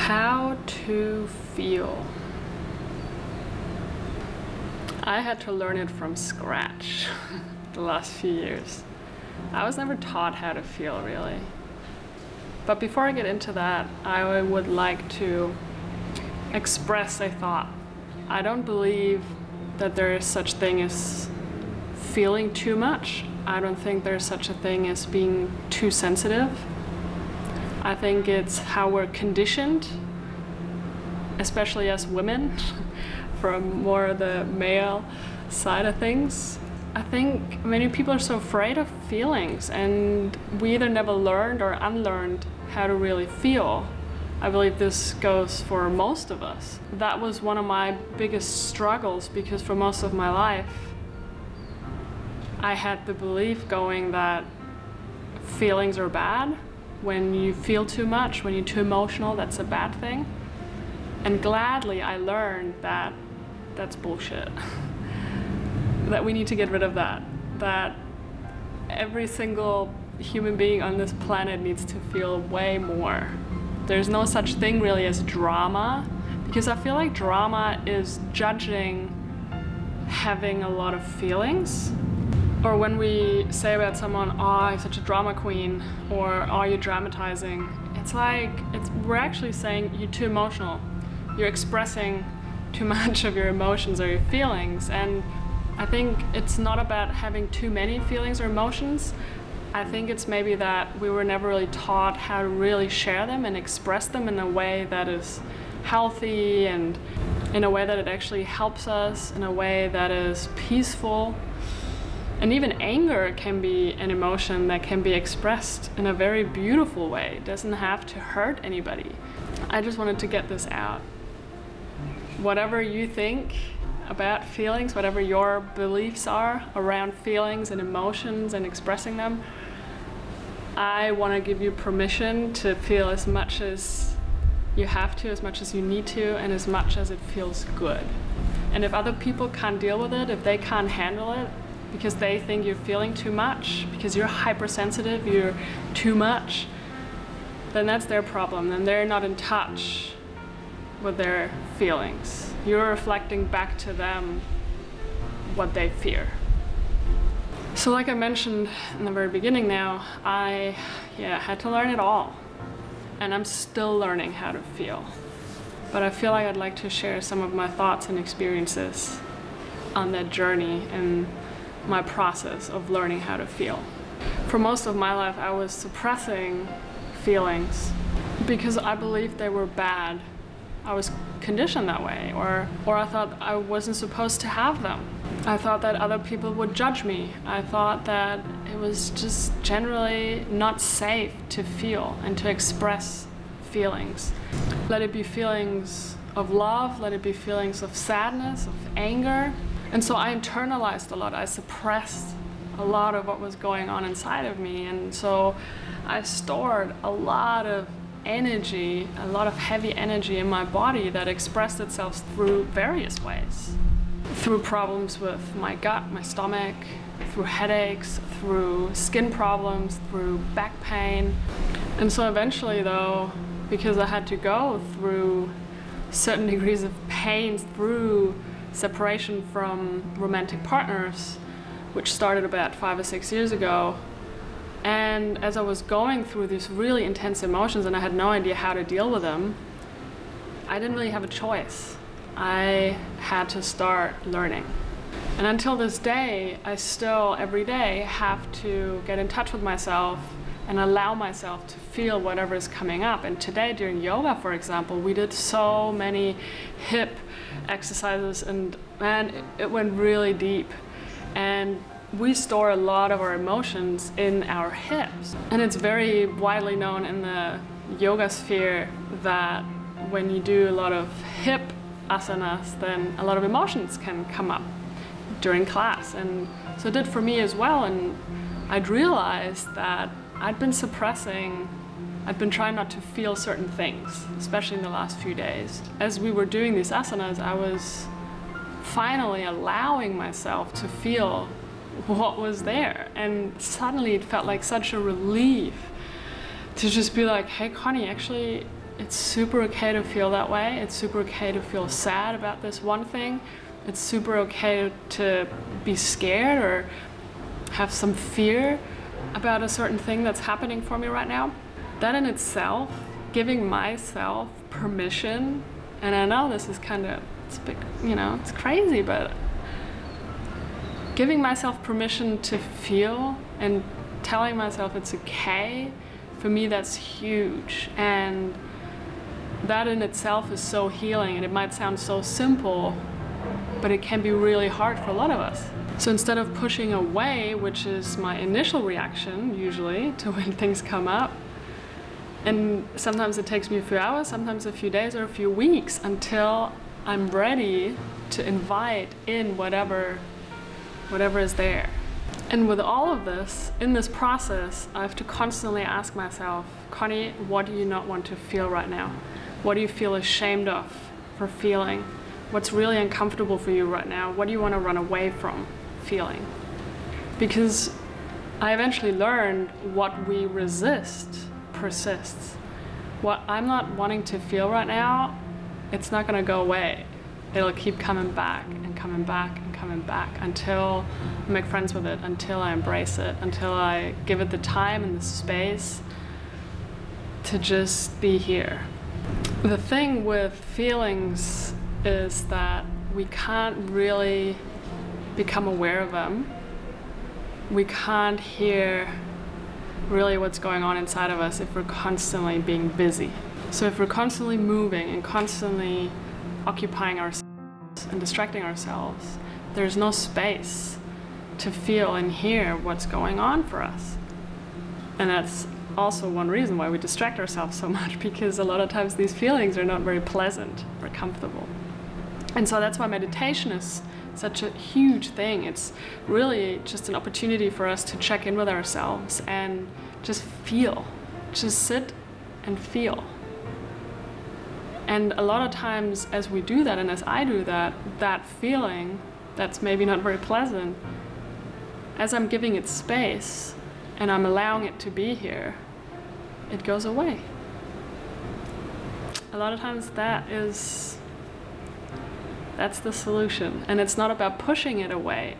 How to feel. I had to learn it from scratch the last few years. I was never taught how to feel, really. But before I get into that, I would like to express a thought. I don't believe that there is such thing as feeling too much. I don't think there's such a thing as being too sensitive. I think it's how we're conditioned, especially as women, from more the male side of things. I think many people are so afraid of feelings, and we either never learned or unlearned how to really feel. I believe this goes for most of us. That was one of my biggest struggles, because for most of my life, I had the belief going that feelings are bad. When you feel too much, when you're too emotional, that's a bad thing. And gladly I learned that that's bullshit. That we need to get rid of that. That every single human being on this planet needs to feel way more. There's no such thing really as drama, because I feel like drama is judging having a lot of feelings. Or when we say about someone, oh, you're such a drama queen, or oh, you're dramatizing, it's like, we're actually saying you're too emotional. You're expressing too much of your emotions or your feelings. And I think it's not about having too many feelings or emotions. I think it's maybe that we were never really taught how to really share them and express them in a way that is healthy, and in a way that it actually helps us, in a way that is peaceful. And even anger can be an emotion that can be expressed in a very beautiful way. It doesn't have to hurt anybody. I just wanted to get this out. Whatever you think about feelings, whatever your beliefs are around feelings and emotions and expressing them, I want to give you permission to feel as much as you have to, as much as you need to, and as much as it feels good. And if other people can't deal with it, if they can't handle it, because they think you're feeling too much, because you're hypersensitive, you're too much, then that's their problem. Then they're not in touch with their feelings. You're reflecting back to them what they fear. So like I mentioned in the very beginning now, I had to learn it all. And I'm still learning how to feel. But I feel like I'd like to share some of my thoughts and experiences on that journey and my process of learning how to feel. For most of my life, I was suppressing feelings because I believed they were bad. I was conditioned that way, or I thought I wasn't supposed to have them. I thought that other people would judge me. I thought that it was just generally not safe to feel and to express feelings. Let it be feelings of love, let it be feelings of sadness, of anger. And so I internalized a lot. I suppressed a lot of what was going on inside of me. And so I stored a lot of energy, a lot of heavy energy in my body that expressed itself through various ways. Through problems with my gut, my stomach, through headaches, through skin problems, through back pain. And so eventually though, because I had to go through certain degrees of pain through separation from romantic partners, which started about 5 or 6 years ago. And as I was going through these really intense emotions and I had no idea how to deal with them, I didn't really have a choice. I had to start learning. And until this day, I still every day have to get in touch with myself and allow myself to feel whatever is coming up. And today during yoga, for example, we did so many hip exercises, and man, it went really deep. And we store a lot of our emotions in our hips. And it's very widely known in the yoga sphere that when you do a lot of hip asanas, then a lot of emotions can come up during class. And so it did for me as well. And I'd realized that I'd been suppressing, I'd been trying not to feel certain things, especially in the last few days. As we were doing these asanas, I was finally allowing myself to feel what was there. And suddenly it felt like such a relief to just be like, hey Connie, actually it's super okay to feel that way. It's super okay to feel sad about this one thing. It's super okay to be scared or have some fear about a certain thing that's happening for me right now. That in itself, giving myself permission, and I know this is kind of, it's big, you know, it's crazy, but giving myself permission to feel and telling myself it's okay, for me that's huge. And that in itself is so healing, and it might sound so simple, but it can be really hard for a lot of us. So instead of pushing away, which is my initial reaction usually to when things come up, and sometimes it takes me a few hours, sometimes a few days or a few weeks until I'm ready to invite in whatever is there. And with all of this, in this process, I have to constantly ask myself, Conni, what do you not want to feel right now? What do you feel ashamed of for feeling? What's really uncomfortable for you right now? What do you want to run away from feeling? Because I eventually learned what we resist persists. What I'm not wanting to feel right now, it's not going to go away. It'll keep coming back and coming back and coming back until I make friends with it, until I embrace it, until I give it the time and the space to just be here. The thing with feelings is that we can't really become aware of them. We can't hear really what's going on inside of us if we're constantly being busy. So if we're constantly moving and constantly occupying ourselves and distracting ourselves, there's no space to feel and hear what's going on for us. And that's also one reason why we distract ourselves so much, because a lot of times these feelings are not very pleasant or comfortable. And so that's why meditation is such a huge thing. It's really just an opportunity for us to check in with ourselves and just feel, just sit and feel. And a lot of times as we do that, and as I do that, that feeling that's maybe not very pleasant, as I'm giving it space and I'm allowing it to be here, it goes away. A lot of times that's the solution. And it's not about pushing it away,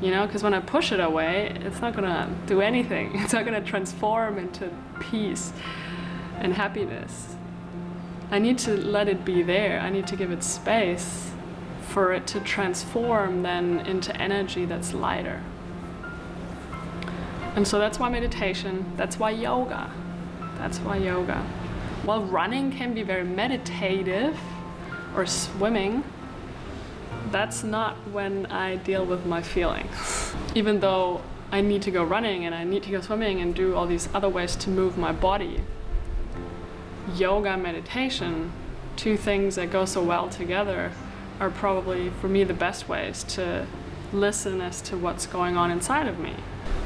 you know, because when I push it away, it's not gonna do anything. It's not gonna transform into peace and happiness. I need to let it be there. I need to give it space for it to transform then into energy that's lighter. And so that's why meditation, that's why yoga. That's why yoga. While running can be very meditative, or swimming, that's not when I deal with my feelings. Even though I need to go running and I need to go swimming and do all these other ways to move my body, yoga and meditation, two things that go so well together, are probably for me the best ways to listen as to what's going on inside of me.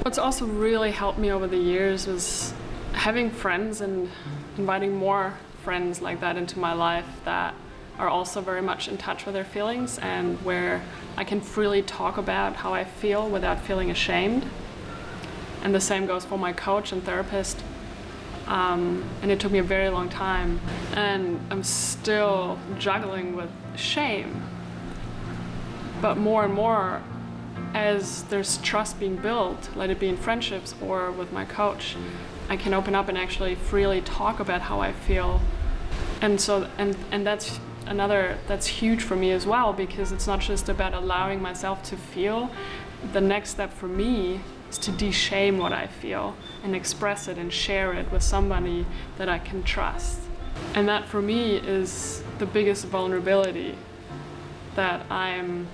What's also really helped me over the years was having friends and inviting more friends like that into my life that are also very much in touch with their feelings, and where I can freely talk about how I feel without feeling ashamed. And the same goes for my coach and therapist. And it took me a very long time, and I'm still juggling with shame. But more and more, as there's trust being built, let it be in friendships or with my coach, I can open up and actually freely talk about how I feel. And so, and that's huge for me as well, because it's not just about allowing myself to feel. The next step for me is to de-shame what I feel and express it and share it with somebody that I can trust. And that for me is the biggest vulnerability that I'm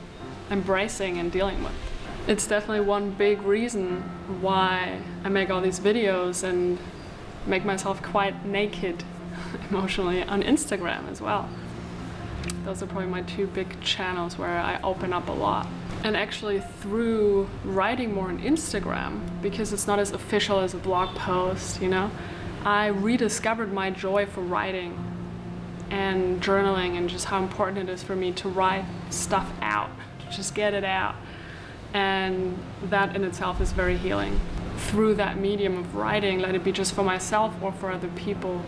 embracing and dealing with. It's definitely one big reason why I make all these videos and make myself quite naked emotionally on Instagram as well. Those are probably my two big channels where I open up a lot. And actually through writing more on Instagram, because it's not as official as a blog post, you know, I rediscovered my joy for writing and journaling, and just how important it is for me to write stuff out, to just get it out. And that in itself is very healing. Through that medium of writing, let it be just for myself or for other people,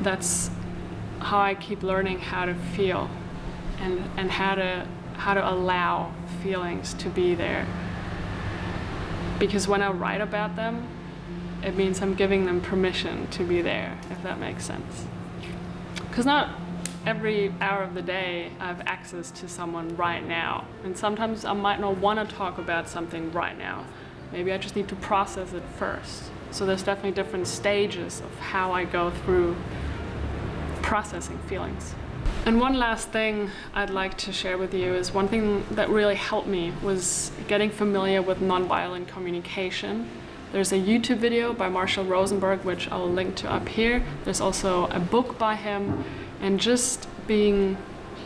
that's how I keep learning how to feel and how to allow feelings to be there. Because when I write about them, it means I'm giving them permission to be there, if that makes sense. Because not every hour of the day I have access to someone right now. And sometimes I might not want to talk about something right now. Maybe I just need to process it first. So there's definitely different stages of how I go through processing feelings. And one last thing I'd like to share with you is one thing that really helped me was getting familiar with nonviolent communication. There's a YouTube video by Marshall Rosenberg, which I'll link to up here. There's also a book by him, and just being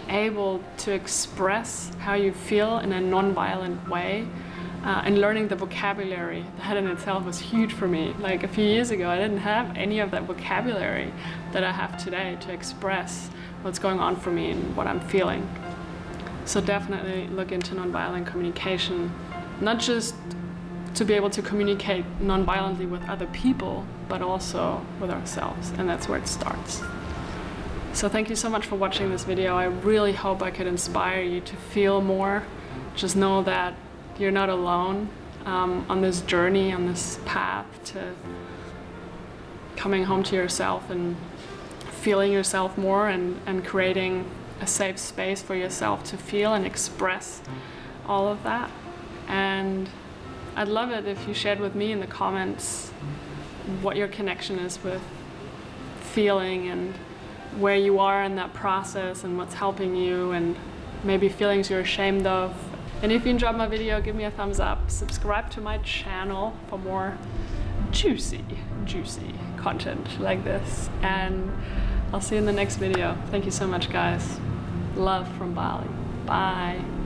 able to express how you feel in a nonviolent way and learning the vocabulary, that in itself was huge for me. Like a few years ago, I didn't have any of that vocabulary that I have today to express what's going on for me and what I'm feeling. So definitely look into nonviolent communication, not just to be able to communicate nonviolently with other people, but also with ourselves, and that's where it starts. So thank you so much for watching this video. I really hope I could inspire you to feel more. Just know that you're not alone on this journey, on this path to coming home to yourself and feeling yourself more and creating a safe space for yourself to feel and express all of that. And I'd love it if you shared with me in the comments what your connection is with feeling and where you are in that process and what's helping you, and maybe feelings you're ashamed of. And if you enjoyed my video, give me a thumbs up, subscribe to my channel for more juicy content like this, and I'll see you in the next video. Thank you so much, guys. Love from Bali. Bye.